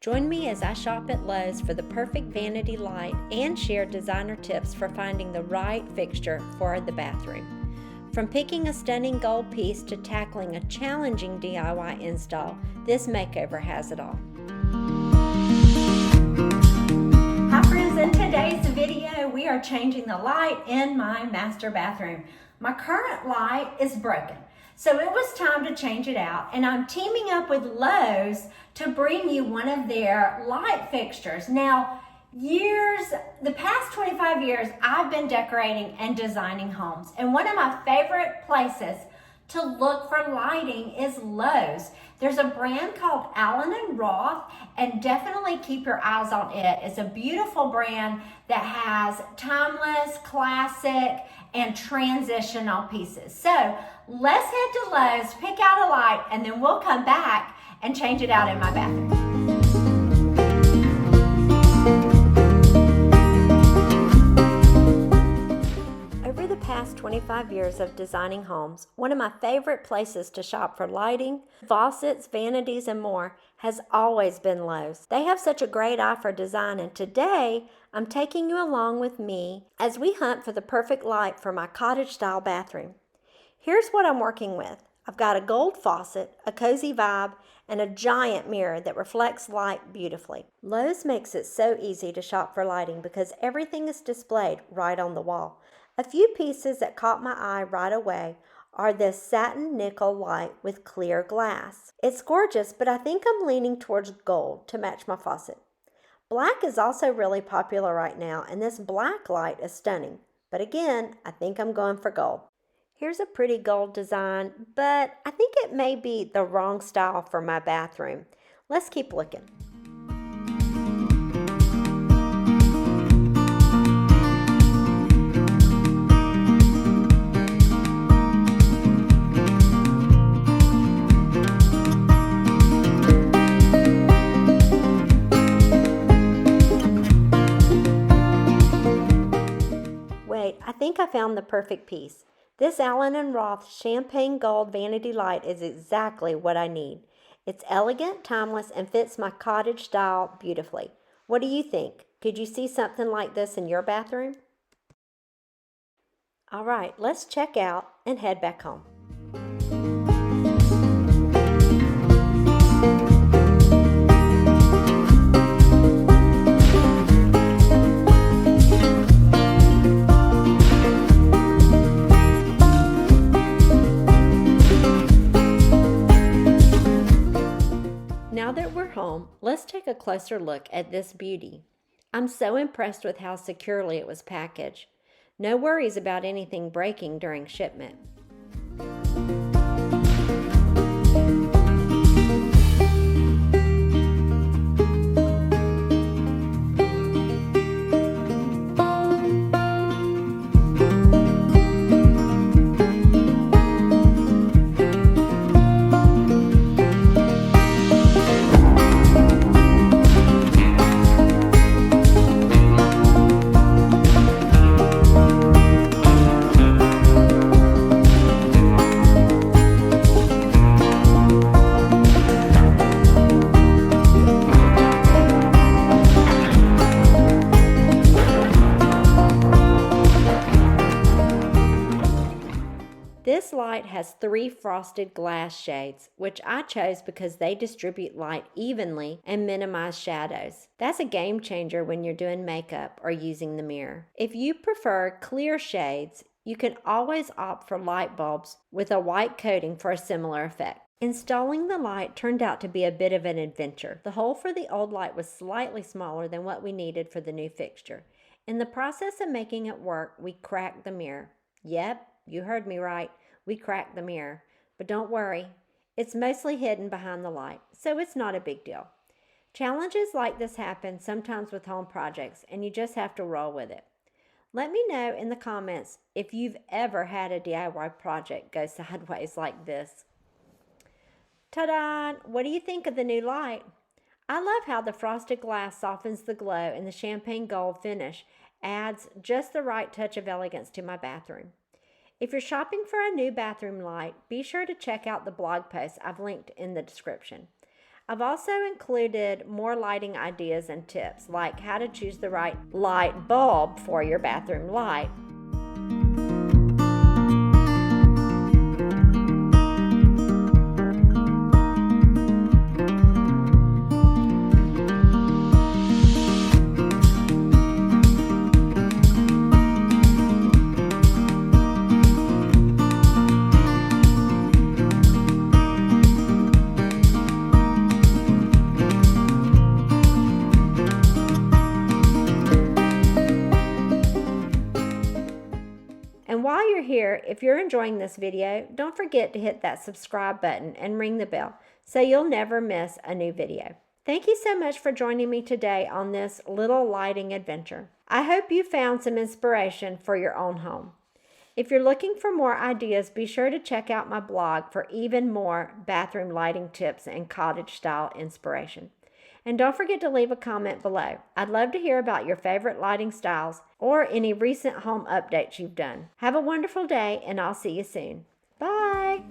Join me as I shop at Lowe's for the perfect vanity light and share designer tips for finding the right fixture for the bathroom. From picking a stunning gold piece to tackling a challenging DIY install, this makeover has it all. Hi friends, in today's video we are changing the light in my master bathroom. My current light is broken, so it was time to change it out, and I'm teaming up with Lowe's to bring you one of their light fixtures. Now, the past 25 years, I've been decorating and designing homes, and one of my favorite places to look for lighting is Lowe's. There's a brand called Allen & Roth, and definitely keep your eyes on it. It's a beautiful brand that has timeless, classic, and transitional pieces. So let's head to Lowe's, pick out a light, and then we'll come back and change it out in my bathroom. Over the past 25 years of designing homes, one of my favorite places to shop for lighting, faucets, vanities, and more has always been Lowe's. They have such a great eye for design, and today I'm taking you along with me as we hunt for the perfect light for my cottage-style bathroom. Here's what I'm working with. I've got a gold faucet, a cozy vibe, and a giant mirror that reflects light beautifully. Lowe's makes it so easy to shop for lighting because everything is displayed right on the wall. A few pieces that caught my eye right away are this satin nickel light with clear glass. It's gorgeous, but I think I'm leaning towards gold to match my faucet. Black is also really popular right now, and this black light is stunning. But again, I think I'm going for gold. Here's a pretty gold design, but I think it may be the wrong style for my bathroom. Let's keep looking. Wait, I think I found the perfect piece. This Allen & Roth champagne gold vanity light is exactly what I need. It's elegant, timeless, and fits my cottage style beautifully. What do you think? Could you see something like this in your bathroom? All right, let's check out and head back home. Now that we're home, let's take a closer look at this beauty. I'm so impressed with how securely it was packaged. No worries about anything breaking during shipment. This light has 3 frosted glass shades, which I chose because they distribute light evenly and minimize shadows. That's a game changer when you're doing makeup or using the mirror. If you prefer clear shades, you can always opt for light bulbs with a white coating for a similar effect. Installing the light turned out to be a bit of an adventure. The hole for the old light was slightly smaller than what we needed for the new fixture. In the process of making it work, we cracked the mirror. Yep, you heard me right. We cracked the mirror. But don't worry, it's mostly hidden behind the light, so it's not a big deal. Challenges like this happen sometimes with home projects, and you just have to roll with it. Let me know in the comments if you've ever had a DIY project go sideways like this. Ta-da! What do you think of the new light? I love how the frosted glass softens the glow, and the champagne gold finish adds just the right touch of elegance to my bathroom. If you're shopping for a new bathroom light, be sure to check out the blog post I've linked in the description. I've also included more lighting ideas and tips, like how to choose the right light bulb for your bathroom light. And while you're here, if you're enjoying this video, don't forget to hit that subscribe button and ring the bell so you'll never miss a new video. Thank you so much for joining me today on this little lighting adventure. I hope you found some inspiration for your own home. If you're looking for more ideas, be sure to check out my blog for even more bathroom lighting tips and cottage-style inspiration. And don't forget to leave a comment below. I'd love to hear about your favorite lighting styles or any recent home updates you've done. Have a wonderful day, and I'll see you soon. Bye!